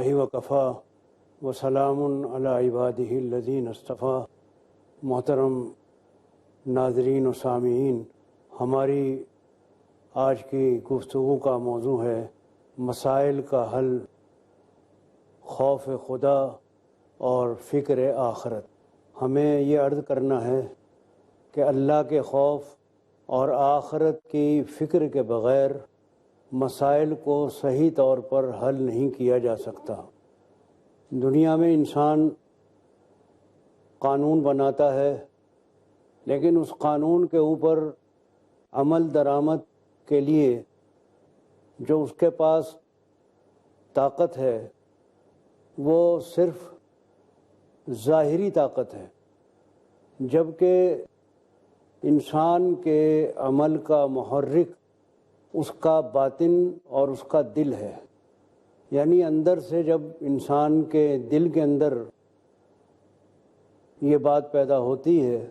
اللہ وکفا وسلام علی عبادہ الذین اصطفیٰ۔ محترم ناظرین و سامعین، ہماری آج کی گفتگو کا موضوع ہے مسائل کا حل، خوف خدا اور فکر آخرت۔ ہمیں یہ عرض کرنا ہے کہ اللہ کے خوف اور آخرت کی فکر کے بغیر مسائل کو صحیح طور پر حل نہیں کیا جا سکتا۔ دنیا میں انسان قانون بناتا ہے، لیکن اس قانون کے اوپر عمل درآمد کے لیے جو اس کے پاس طاقت ہے وہ صرف ظاہری طاقت ہے، جبکہ انسان کے عمل کا محرک اس کا باطن اور اس کا دل ہے۔ یعنی اندر سے جب انسان کے دل کے اندر یہ بات پیدا ہوتی ہے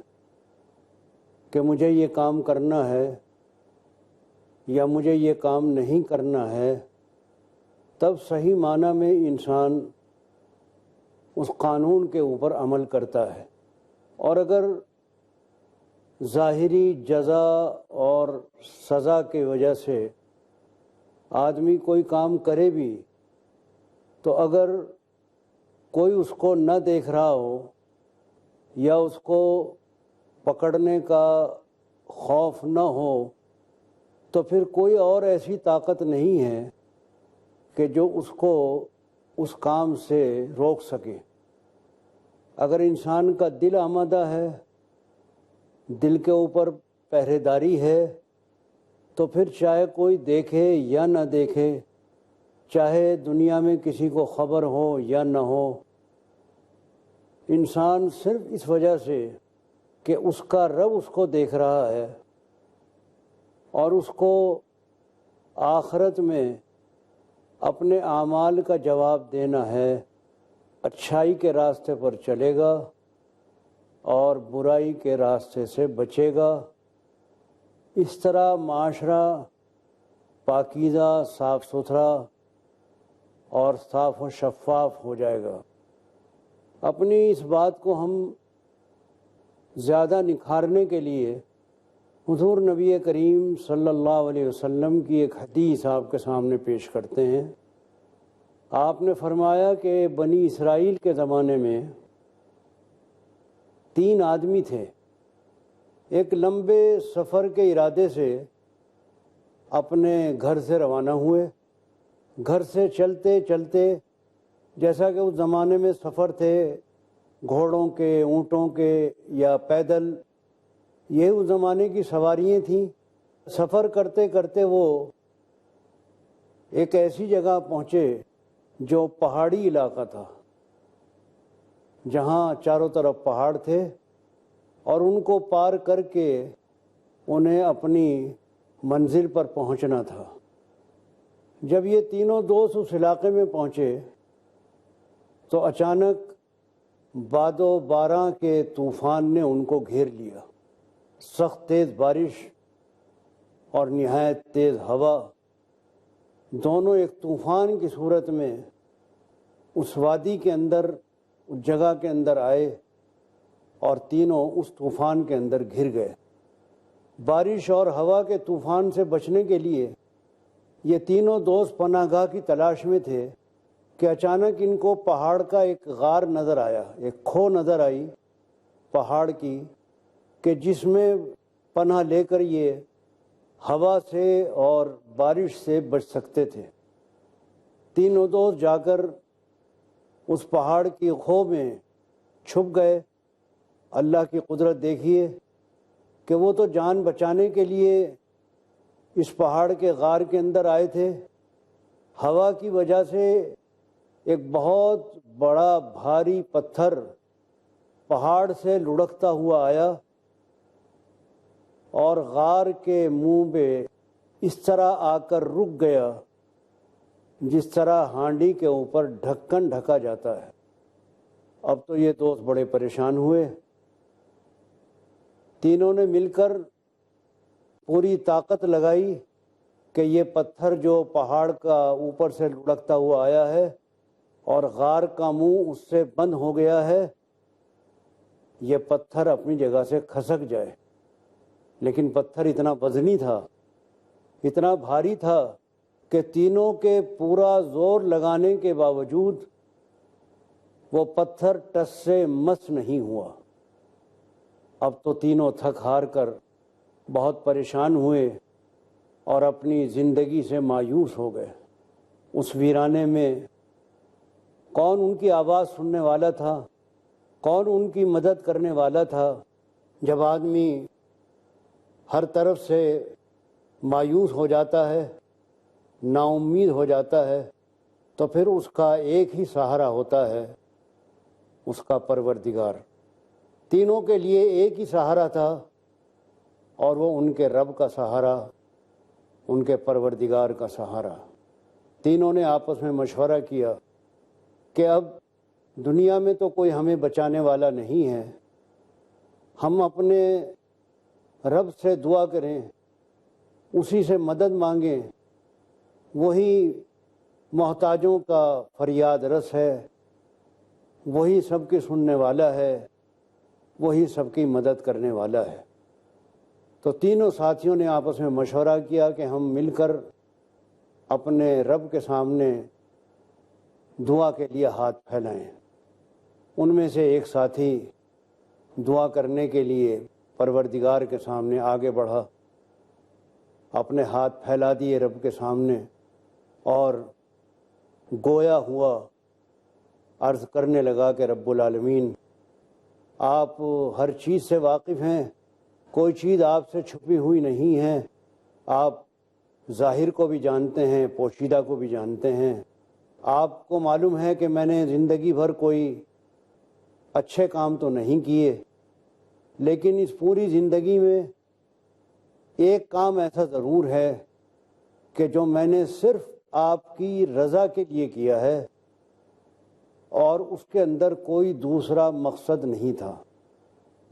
کہ مجھے یہ کام کرنا ہے یا مجھے یہ کام نہیں کرنا ہے، تب صحیح معنی میں انسان اس قانون کے اوپر عمل کرتا ہے۔ اور اگر ظاہری جزا اور سزا کی وجہ سے آدمی کوئی کام کرے بھی تو اگر کوئی اس کو نہ دیکھ رہا ہو یا اس کو پکڑنے کا خوف نہ ہو تو پھر کوئی اور ایسی طاقت نہیں ہے کہ جو اس کو اس کام سے روک سکے۔ اگر انسان کا دل آمادہ ہے، دل کے اوپر پہرے داری ہے، تو پھر چاہے کوئی دیکھے یا نہ دیکھے، چاہے دنیا میں کسی کو خبر ہو یا نہ ہو، انسان صرف اس وجہ سے کہ اس کا رب اس کو دیکھ رہا ہے اور اس کو آخرت میں اپنے اعمال کا جواب دینا ہے، اچھائی کے راستے پر چلے گا اور برائی کے راستے سے بچے گا۔ اس طرح معاشرہ پاکیزہ، صاف ستھرا اور صاف و شفاف ہو جائے گا۔ اپنی اس بات کو ہم زیادہ نکھارنے کے لیے حضور نبی کریم صلی اللہ علیہ وسلم کی ایک حدیث آپ کے سامنے پیش کرتے ہیں۔ آپ نے فرمایا کہ بنی اسرائیل کے زمانے میں 3 آدمی تھے، ایک لمبے سفر کے ارادے سے اپنے گھر سے روانہ ہوئے۔ گھر سے چلتے چلتے، جیسا کہ اس زمانے میں سفر تھے گھوڑوں کے، اونٹوں کے یا پیدل، یہ اس زمانے کی سواریاں تھیں۔ سفر کرتے کرتے وہ ایک ایسی جگہ پہنچے جو پہاڑی علاقہ تھا، جہاں چاروں طرف پہاڑ تھے، اور ان کو پار کر کے انہیں اپنی منزل پر پہنچنا تھا۔ جب یہ تینوں دوست اس علاقے میں پہنچے تو اچانک باد و باران کے طوفان نے ان کو گھیر لیا۔ سخت تیز بارش اور نہایت تیز ہوا، دونوں ایک طوفان کی صورت میں اس وادی کے اندر، اس جگہ کے اندر آئے اور تینوں اس طوفان کے اندر گھر گئے۔ بارش اور ہوا کے طوفان سے بچنے کے لیے یہ تینوں دوست پناہ گاہ کی تلاش میں تھے کہ اچانک ان کو پہاڑ کا ایک غار نظر آیا، ایک کھو نظر آئی پہاڑ کی، کہ جس میں پناہ لے کر یہ ہوا سے اور بارش سے بچ سکتے تھے۔ تینوں دوست جا کر اس پہاڑ کی کھو میں چھپ گئے۔ اللہ کی قدرت دیکھیے کہ وہ تو جان بچانے کے لیے اس پہاڑ کے غار کے اندر آئے تھے، ہوا کی وجہ سے ایک بہت بڑا بھاری پتھر پہاڑ سے لڑکتا ہوا آیا اور غار کے منہ پہ اس طرح آ کر رک گیا جس طرح ہانڈی کے اوپر ڈھکن ڈھکا جاتا ہے۔ اب تو یہ دوست بڑے پریشان ہوئے۔ تینوں نے مل کر پوری طاقت لگائی کہ یہ پتھر جو پہاڑ کا اوپر سے لڑکتا ہوا آیا ہے اور غار کا منہ اس سے بند ہو گیا ہے، یہ پتھر اپنی جگہ سے کھسک جائے۔ لیکن پتھر اتنا وزنی تھا، اتنا بھاری تھا کہ تینوں کے پورا زور لگانے کے باوجود وہ پتھر ٹس سے مس نہیں ہوا۔ اب تو تینوں تھک ہار کر بہت پریشان ہوئے اور اپنی زندگی سے مایوس ہو گئے۔ اس ویرانے میں کون ان کی آواز سننے والا تھا، کون ان کی مدد کرنے والا تھا؟ جب آدمی ہر طرف سے مایوس ہو جاتا ہے، نا امید ہو جاتا ہے، تو پھر اس کا ایک ہی سہارا ہوتا ہے، اس کا پروردگار۔ تینوں کے لیے ایک ہی سہارا تھا، اور وہ ان کے رب کا سہارا، ان کے پروردگار کا سہارا۔ تینوں نے آپس میں مشورہ کیا کہ اب دنیا میں تو کوئی ہمیں بچانے والا نہیں ہے، ہم اپنے رب سے دعا کریں، اسی سے مدد مانگیں، وہی محتاجوں کا فریاد رس ہے، وہی سب کی سننے والا ہے، وہی سب کی مدد کرنے والا ہے۔ تو تینوں ساتھیوں نے آپس میں مشورہ کیا کہ ہم مل کر اپنے رب کے سامنے دعا کے لیے ہاتھ پھیلائیں۔ ان میں سے ایک ساتھی دعا کرنے کے لیے پروردگار کے سامنے آگے بڑھا، اپنے ہاتھ پھیلا دیے رب کے سامنے، اور گویا ہوا عرض کرنے لگا کہ رب العالمین، آپ ہر چیز سے واقف ہیں، کوئی چیز آپ سے چھپی ہوئی نہیں ہے، آپ ظاہر کو بھی جانتے ہیں، پوشیدہ کو بھی جانتے ہیں۔ آپ کو معلوم ہے کہ میں نے زندگی بھر کوئی اچھے کام تو نہیں کیے، لیکن اس پوری زندگی میں ایک کام ایسا ضرور ہے کہ جو میں نے صرف آپ کی رضا کے لیے کیا ہے، اور اس کے اندر کوئی دوسرا مقصد نہیں تھا۔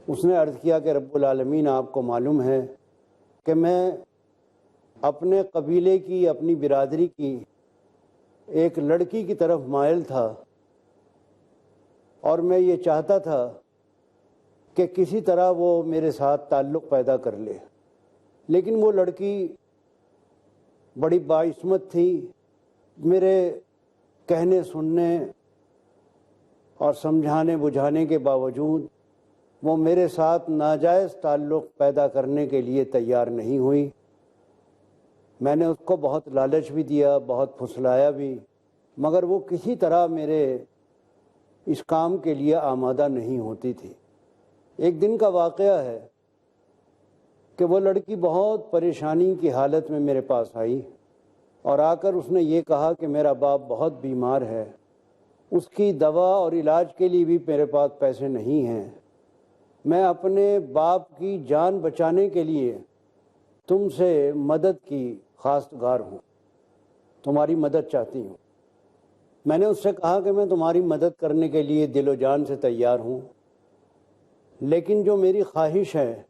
اس نے عرض کیا کہ رب العالمین، آپ کو معلوم ہے کہ میں اپنے قبیلے کی، اپنی برادری کی ایک لڑکی کی طرف مائل تھا، اور میں یہ چاہتا تھا کہ کسی طرح وہ میرے ساتھ تعلق پیدا کر لے، لیکن وہ لڑکی بڑی باعصمت تھی، میرے کہنے سننے اور سمجھانے بجھانے کے باوجود وہ میرے ساتھ ناجائز تعلق پیدا کرنے کے لیے تیار نہیں ہوئی۔ میں نے اس کو بہت لالچ بھی دیا، بہت پھسلایا بھی، مگر وہ کسی طرح میرے اس کام کے لیے آمادہ نہیں ہوتی تھی۔ ایک دن کا واقعہ ہے کہ وہ لڑکی بہت پریشانی کی حالت میں میرے پاس آئی، اور آ کر اس نے یہ کہا کہ میرا باپ بہت بیمار ہے، اس کی دوا اور علاج کے لیے بھی میرے پاس پیسے نہیں ہیں، میں اپنے باپ کی جان بچانے کے لیے تم سے مدد کی خواستگار ہوں، تمہاری مدد چاہتی ہوں۔ میں نے اس سے کہا کہ میں تمہاری مدد کرنے کے لیے دل و جان سے تیار ہوں، لیکن جو میری خواہش ہے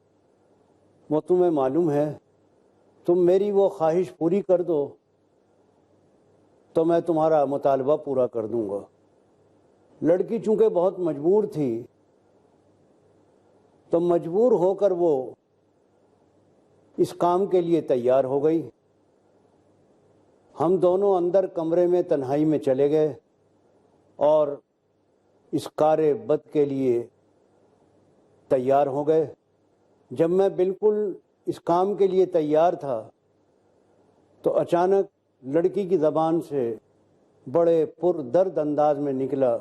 وہ تمہیں معلوم ہے، تم میری وہ خواہش پوری کر دو تو میں تمہارا مطالبہ پورا کر دوں گا۔ لڑکی چونکہ بہت مجبور تھی، تو مجبور ہو کر وہ اس کام کے لیے تیار ہو گئی۔ ہم دونوں اندر کمرے میں تنہائی میں چلے گئے اور اس کار بد کے لیے تیار ہو گئے۔ جب میں بالکل اس کام کے لیے تیار تھا تو اچانک لڑکی کی زبان سے بڑے پردرد انداز میں نکلا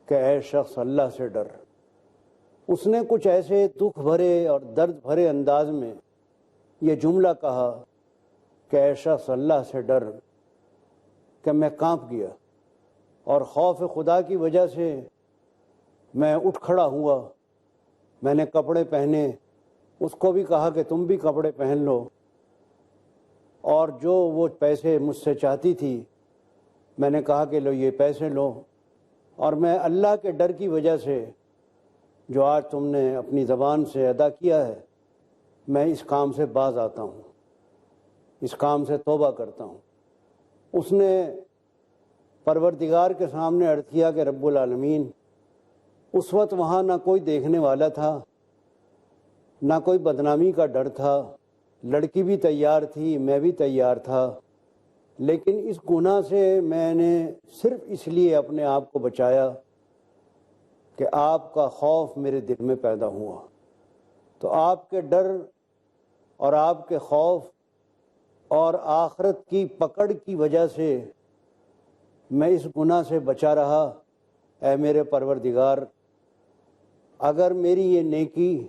کہ اے شخص، اللہ سے ڈر۔ اس نے کچھ ایسے دکھ بھرے اور درد بھرے انداز میں یہ جملہ کہا کہ اے شخص، اللہ سے ڈر، کہ میں کانپ گیا، اور خوف خدا کی وجہ سے میں اٹھ کھڑا ہوا۔ میں نے کپڑے پہنے، اس کو بھی کہا کہ تم بھی کپڑے پہن لو، اور جو وہ پیسے مجھ سے چاہتی تھی میں نے کہا کہ لو یہ پیسے لو، اور میں اللہ کے ڈر کی وجہ سے جو آج تم نے اپنی زبان سے ادا کیا ہے، میں اس کام سے باز آتا ہوں، اس کام سے توبہ کرتا ہوں۔ اس نے پروردگار کے سامنے عرض کیا کہ رب العالمین، اس وقت وہاں نہ کوئی دیکھنے والا تھا، نہ کوئی بدنامی کا ڈر تھا، لڑکی بھی تیار تھی، میں بھی تیار تھا، لیکن اس گناہ سے میں نے صرف اس لیے اپنے آپ کو بچایا کہ آپ کا خوف میرے دل میں پیدا ہوا۔ تو آپ کے ڈر اور آپ کے خوف اور آخرت کی پکڑ کی وجہ سے میں اس گناہ سے بچا رہا۔ اے میرے پروردگار، اگر میری یہ نیکی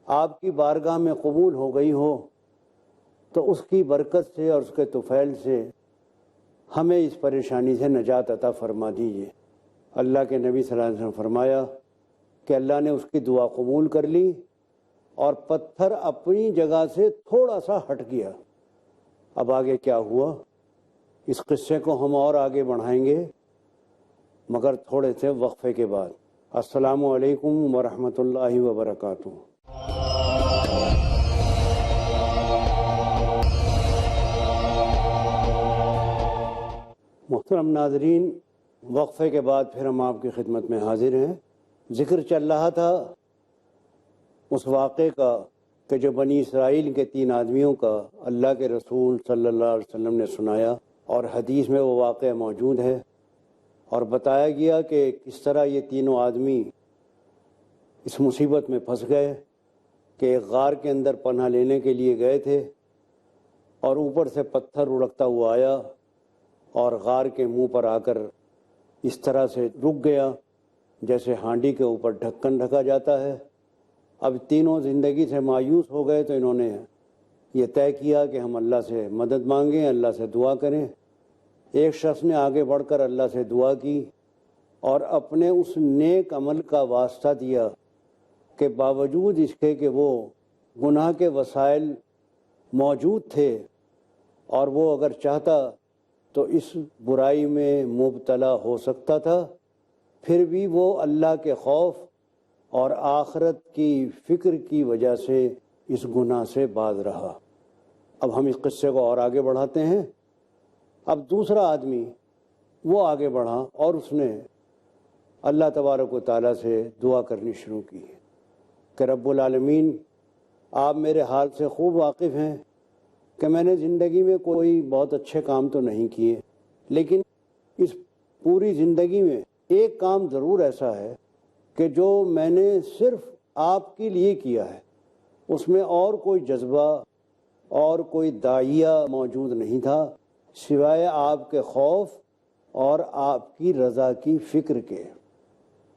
آپ کی بارگاہ میں قبول ہو گئی ہو تو اس کی برکت سے اور اس کے طفیل سے ہمیں اس پریشانی سے نجات عطا فرما دیجیے۔ اللہ کے نبی صلی اللہ علیہ وسلم فرمایا کہ اللہ نے اس کی دعا قبول کر لی اور پتھر اپنی جگہ سے تھوڑا سا ہٹ گیا۔ اب آگے کیا ہوا، اس قصے کو ہم اور آگے بڑھائیں گے مگر تھوڑے سے وقفے کے بعد۔ السلام علیکم ورحمۃ اللہ وبرکاتہ۔ محترم ناظرین، وقفے کے بعد پھر ہم آپ کی خدمت میں حاضر ہیں۔ ذکر چل رہا تھا اس واقعے کا کہ جو بنی اسرائیل کے 3 آدمیوں کا اللہ کے رسول صلی اللہ علیہ وسلم نے سنایا، اور حدیث میں وہ واقعہ موجود ہے، اور بتایا گیا کہ کس طرح یہ تینوں آدمی اس مصیبت میں پھنس گئے کہ ایک غار کے اندر پناہ لینے کے لیے گئے تھے اور اوپر سے پتھر اڑکتا ہوا آیا اور غار کے منہ پر آ کر اس طرح سے رک گیا جیسے ہانڈی کے اوپر ڈھکن ڈھکا جاتا ہے۔ اب تینوں زندگی سے مایوس ہو گئے تو انہوں نے یہ طے کیا کہ ہم اللہ سے مدد مانگیں، اللہ سے دعا کریں۔ ایک شخص نے آگے بڑھ کر اللہ سے دعا کی اور اپنے اس نیک عمل کا واسطہ دیا کہ باوجود اس کے کہ وہ گناہ کے وسائل موجود تھے اور وہ اگر چاہتا تو اس برائی میں مبتلا ہو سکتا تھا، پھر بھی وہ اللہ کے خوف اور آخرت کی فکر کی وجہ سے اس گناہ سے باز رہا۔ اب ہم اس قصے کو اور آگے بڑھاتے ہیں۔ اب دوسرا آدمی وہ آگے بڑھا اور اس نے اللہ تبارک و تعالیٰ سے دعا کرنی شروع کی کہ رب العالمین، آپ میرے حال سے خوب واقف ہیں کہ میں نے زندگی میں کوئی بہت اچھے کام تو نہیں کیے، لیکن اس پوری زندگی میں ایک کام ضرور ایسا ہے کہ جو میں نے صرف آپ کے لیے کیا ہے، اس میں اور کوئی جذبہ اور کوئی داعیہ موجود نہیں تھا سوائے آپ کے خوف اور آپ کی رضا کی فکر کے۔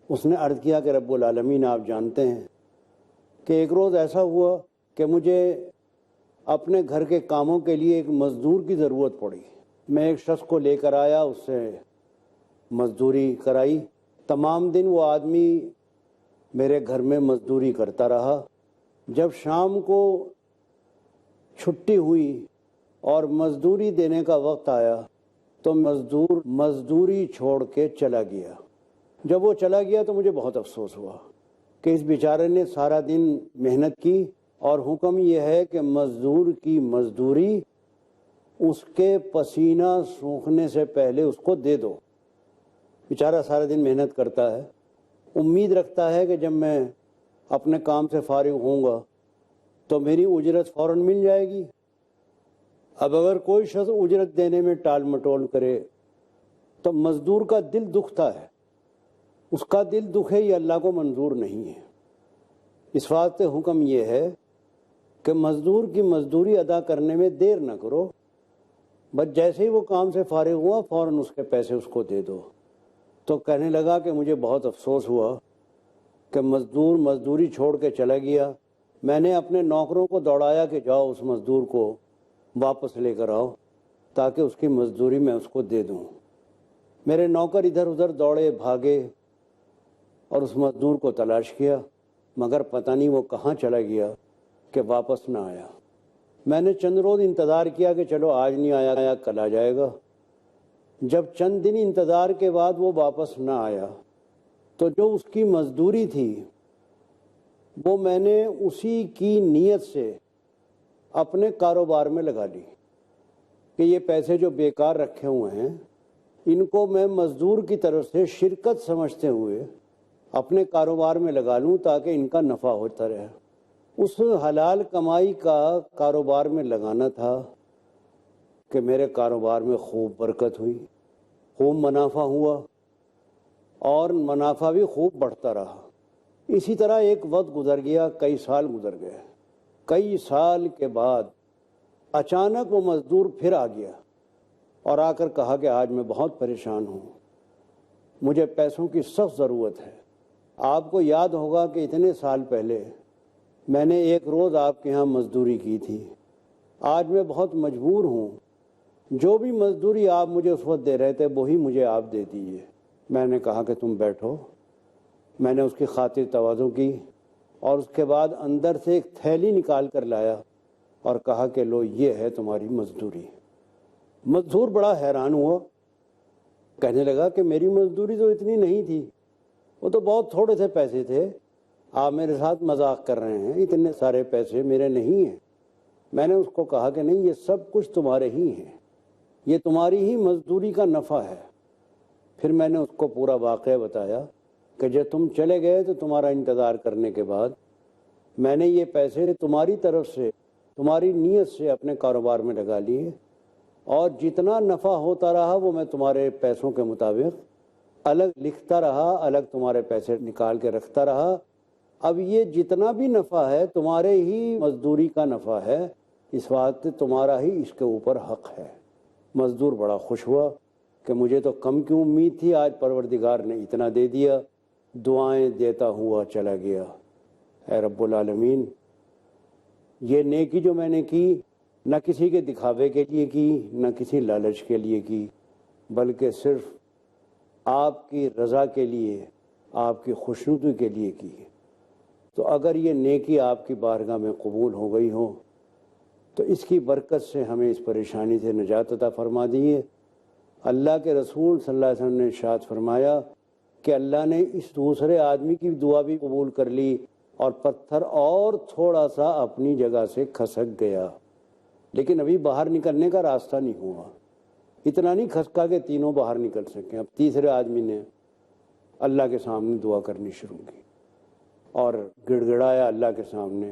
اس نے عرض کیا کہ رب العالمین، آپ جانتے ہیں کہ ایک روز ایسا ہوا کہ مجھے اپنے گھر کے کاموں کے لیے ایک مزدور کی ضرورت پڑی۔ میں ایک شخص کو لے کر آیا، اس سے مزدوری کرائی۔ تمام دن وہ آدمی میرے گھر میں مزدوری کرتا رہا۔ جب شام کو چھٹی ہوئی اور مزدوری دینے کا وقت آیا تو مزدور مزدوری چھوڑ کے چلا گیا۔ جب وہ چلا گیا تو مجھے بہت افسوس ہوا کہ اس بیچارے نے سارا دن محنت کی اور حکم یہ ہے کہ مزدور کی مزدوری اس کے پسینہ سوکھنے سے پہلے اس کو دے دو۔ بیچارہ سارا دن محنت کرتا ہے، امید رکھتا ہے کہ جب میں اپنے کام سے فارغ ہوں گا تو میری اجرت فوراً مل جائے گی۔ اب اگر کوئی شخص اجرت دینے میں ٹال مٹول کرے تو مزدور کا دل دکھتا ہے، اس کا دل دکھے یہ اللہ کو منظور نہیں ہے۔ اس واسطے حکم یہ ہے کہ مزدور کی مزدوری ادا کرنے میں دیر نہ کرو، بس جیسے ہی وہ کام سے فارغ ہوا فوراً اس کے پیسے اس کو دے دو۔ تو کہنے لگا کہ مجھے بہت افسوس ہوا کہ مزدور مزدوری چھوڑ کے چلا گیا۔ میں نے اپنے نوکروں کو دوڑایا کہ جاؤ اس مزدور کو واپس لے کر آؤ تاکہ اس کی مزدوری میں اس کو دے دوں۔ میرے نوکر ادھر ادھر دوڑے بھاگے اور اس مزدور کو تلاش کیا، مگر پتہ نہیں وہ کہاں چلا گیا کہ واپس نہ آیا۔ میں نے چند روز انتظار کیا کہ چلو آج نہیں آیا کل آ جائے گا۔ جب چند دن انتظار کے بعد وہ واپس نہ آیا تو جو اس کی مزدوری تھی وہ میں نے اسی کی نیت سے اپنے کاروبار میں لگا لی کہ یہ پیسے جو بیکار رکھے ہوئے ہیں ان کو میں مزدور کی طرف سے شرکت سمجھتے ہوئے اپنے کاروبار میں لگا لوں تاکہ ان کا نفع ہوتا رہے۔ اس حلال کمائی کا کاروبار میں لگانا تھا کہ میرے کاروبار میں خوب برکت ہوئی، خوب منافع ہوا اور منافع بھی خوب بڑھتا رہا۔ اسی طرح ایک وقت گزر گیا، کئی سال گزر گئے۔ کئی سال کے بعد اچانک وہ مزدور پھر آ گیا اور آ کر کہا کہ آج میں بہت پریشان ہوں، مجھے پیسوں کی سخت ضرورت ہے۔ آپ کو یاد ہوگا کہ اتنے سال پہلے میں نے ایک روز آپ کے ہاں مزدوری کی تھی، آج میں بہت مجبور ہوں، جو بھی مزدوری آپ مجھے اس وقت دے رہے تھے وہی مجھے آپ دے دیجیے۔ میں نے کہا کہ تم بیٹھو۔ میں نے اس کی خاطر تواضع کی اور اس کے بعد اندر سے ایک تھیلی نکال کر لایا اور کہا کہ لو یہ ہے تمہاری مزدوری۔ مزدور بڑا حیران ہوا، کہنے لگا کہ میری مزدوری تو اتنی نہیں تھی، وہ تو بہت تھوڑے سے پیسے تھے، آپ میرے ساتھ مذاق کر رہے ہیں، اتنے سارے پیسے میرے نہیں ہیں۔ میں نے اس کو کہا کہ نہیں، یہ سب کچھ تمہارے ہی ہیں، یہ تمہاری ہی مزدوری کا نفع ہے۔ پھر میں نے اس کو پورا واقعہ بتایا کہ جب تم چلے گئے تو تمہارا انتظار کرنے کے بعد میں نے یہ پیسے تمہاری طرف سے، تمہاری نیت سے اپنے کاروبار میں لگا لیے، اور جتنا نفع ہوتا رہا وہ میں تمہارے پیسوں کے مطابق الگ لکھتا رہا، الگ تمہارے پیسے نکال کے رکھتا رہا۔ اب یہ جتنا بھی نفع ہے تمہارے ہی مزدوری کا نفع ہے، اس واسطے تمہارا ہی اس کے اوپر حق ہے۔ مزدور بڑا خوش ہوا کہ مجھے تو کم کی امید تھی، آج پروردگار نے اتنا دے دیا۔ دعائیں دیتا ہوا چلا گیا۔ اے رب العالمین، یہ نیکی جو میں نے کی نہ کسی کے دکھاوے کے لیے کی، نہ کسی لالچ کے لیے کی، بلکہ صرف آپ کی رضا کے لیے، آپ کی خوشنودی کے لیے کی۔ تو اگر یہ نیکی آپ کی بارگاہ میں قبول ہو گئی ہو تو اس کی برکت سے ہمیں اس پریشانی سے نجات عطا فرما دیے۔ اللہ کے رسول صلی اللہ علیہ وسلم نے ارشاد فرمایا کہ اللہ نے اس دوسرے آدمی کی دعا بھی قبول کر لی اور پتھر اور تھوڑا سا اپنی جگہ سے کھسک گیا، لیکن ابھی باہر نکلنے کا راستہ نہیں ہوا، اتنا نہیں کھسکا کہ تینوں باہر نکل سکیں۔ اب تیسرے آدمی نے اللہ کے سامنے دعا کرنی شروع کی اور گڑ گڑایا اللہ کے سامنے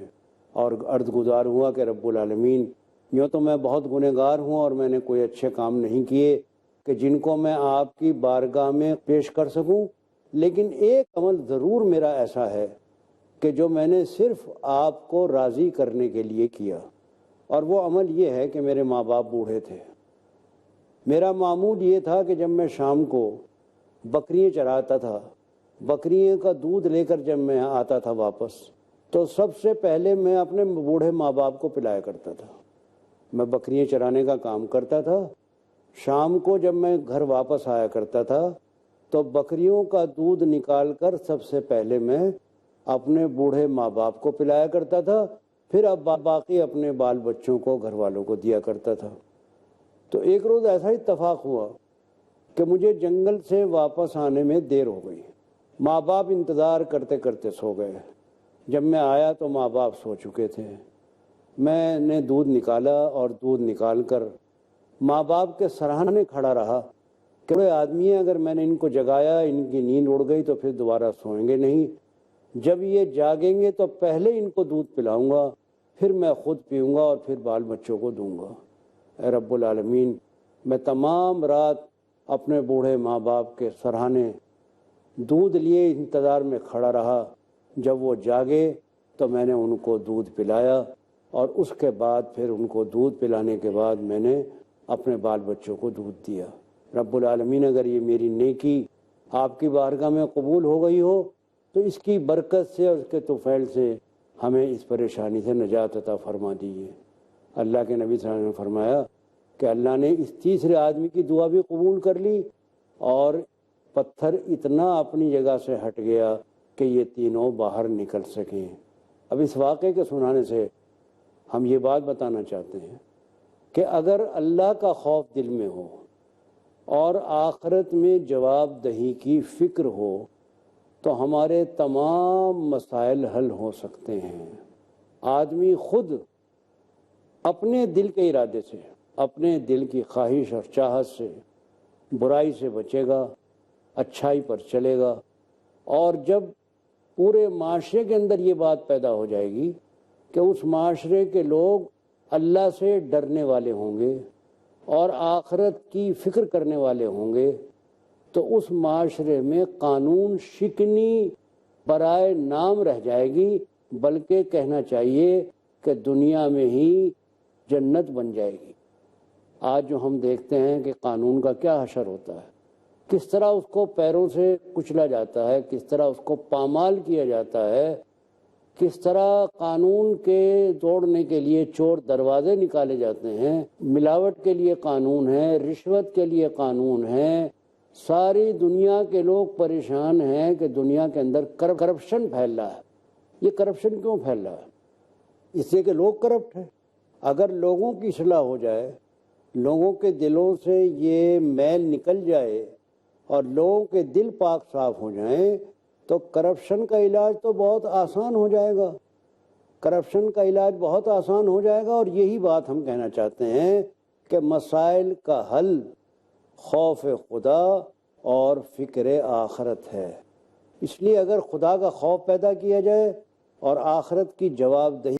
اور عرض گزار ہوا کہ رب العالمین، یوں تو میں بہت گنہگار ہوں اور میں نے کوئی اچھے کام نہیں کیے کہ جن کو میں آپ کی بارگاہ میں پیش کر سکوں، لیکن ایک عمل ضرور میرا ایسا ہے کہ جو میں نے صرف آپ کو راضی کرنے کے لیے کیا، اور وہ عمل یہ ہے کہ میرے ماں باپ بوڑھے تھے۔ میرا معمول یہ تھا کہ جب میں شام کو بکریاں چراتا تھا، بکریوں کا دودھ لے کر جب میں آتا تھا واپس، تو سب سے پہلے میں اپنے بوڑھے ماں باپ کو پلایا کرتا تھا۔ میں بکریاں چرانے کا کام کرتا تھا، شام کو جب میں گھر واپس آیا کرتا تھا تو بکریوں کا دودھ نکال کر سب سے پہلے میں اپنے بوڑھے ماں باپ کو پلایا کرتا تھا، پھر اب باقی اپنے بال بچوں کو، گھر والوں کو دیا کرتا تھا۔ تو ایک روز ایسا اتفاق ہوا کہ مجھے جنگل سے واپس آنے میں دیر ہو گئی، ماں باپ انتظار کرتے کرتے سو گئے۔ جب میں آیا تو ماں باپ سو چکے تھے۔ میں نے دودھ نکالا اور دودھ نکال کر ماں باپ کے سراہنے کھڑا رہا کہ بڑے آدمی ہیں، اگر میں نے ان کو جگایا، ان کی نیند اڑ گئی تو پھر دوبارہ سوئیں گے نہیں، جب یہ جاگیں گے تو پہلے ان کو دودھ پلاؤں گا، پھر میں خود پیوں گا اور پھر بال بچوں کو دوں گا۔ اے رب العالمین، میں تمام رات اپنے بوڑھے ماں باپ کے سراہنے دودھ لیے انتظار میں کھڑا رہا۔ جب وہ جاگے تو میں نے ان کو دودھ پلایا، اور اس کے بعد پھر ان کو دودھ پلانے کے بعد میں نے اپنے بال بچوں کو دودھ دیا۔ رب العالمین، اگر یہ میری نیکی آپ کی بارگاہ میں قبول ہو گئی ہو تو اس کی برکت سے اور اس کے طفیل سے ہمیں اس پریشانی سے نجات عطا فرما دیجیے۔ اللہ کے نبی صلی اللہ علیہ وسلم نے فرمایا کہ اللہ نے اس تیسرے آدمی کی دعا بھی قبول کر لی اور پتھر اتنا اپنی جگہ سے ہٹ گیا کہ یہ تینوں باہر نکل سکیں۔ اب اس واقعے کے سنانے سے ہم یہ بات بتانا چاہتے ہیں کہ اگر اللہ کا خوف دل میں ہو اور آخرت میں جواب دہی کی فکر ہو تو ہمارے تمام مسائل حل ہو سکتے ہیں۔ آدمی خود اپنے دل کے ارادے سے، اپنے دل کی خواہش اور چاہت سے برائی سے بچے گا، اچھائی پر چلے گا۔ اور جب پورے معاشرے کے اندر یہ بات پیدا ہو جائے گی کہ اس معاشرے کے لوگ اللہ سے ڈرنے والے ہوں گے اور آخرت کی فکر کرنے والے ہوں گے، تو اس معاشرے میں قانون شکنی برائے نام رہ جائے گی، بلکہ کہنا چاہیے کہ دنیا میں ہی جنت بن جائے گی۔ آج جو ہم دیکھتے ہیں کہ قانون کا کیا حشر ہوتا ہے، کس طرح اس کو پیروں سے کچلا جاتا ہے، کس طرح اس کو پامال کیا جاتا ہے، کس طرح قانون کے توڑنے کے لیے چور دروازے نکالے جاتے ہیں، ملاوٹ کے لیے قانون ہے، رشوت کے لیے قانون ہے۔ ساری دنیا کے لوگ پریشان ہیں کہ دنیا کے اندر کرپشن پھیل رہا ہے۔ یہ کرپشن کیوں پھیل رہا ہے؟ اس لیے کہ لوگ کرپٹ ہیں۔ اگر لوگوں کی اصلاح ہو جائے، لوگوں کے دلوں سے یہ میل نکل جائے اور لوگوں کے دل پاک صاف ہو جائیں، تو کرپشن کا علاج تو بہت آسان ہو جائے گا۔ کرپشن کا علاج بہت آسان ہو جائے گا، اور یہی بات ہم کہنا چاہتے ہیں کہ مسائل کا حل خوف خدا اور فکر آخرت ہے۔ اس لیے اگر خدا کا خوف پیدا کیا جائے اور آخرت کی جواب دہی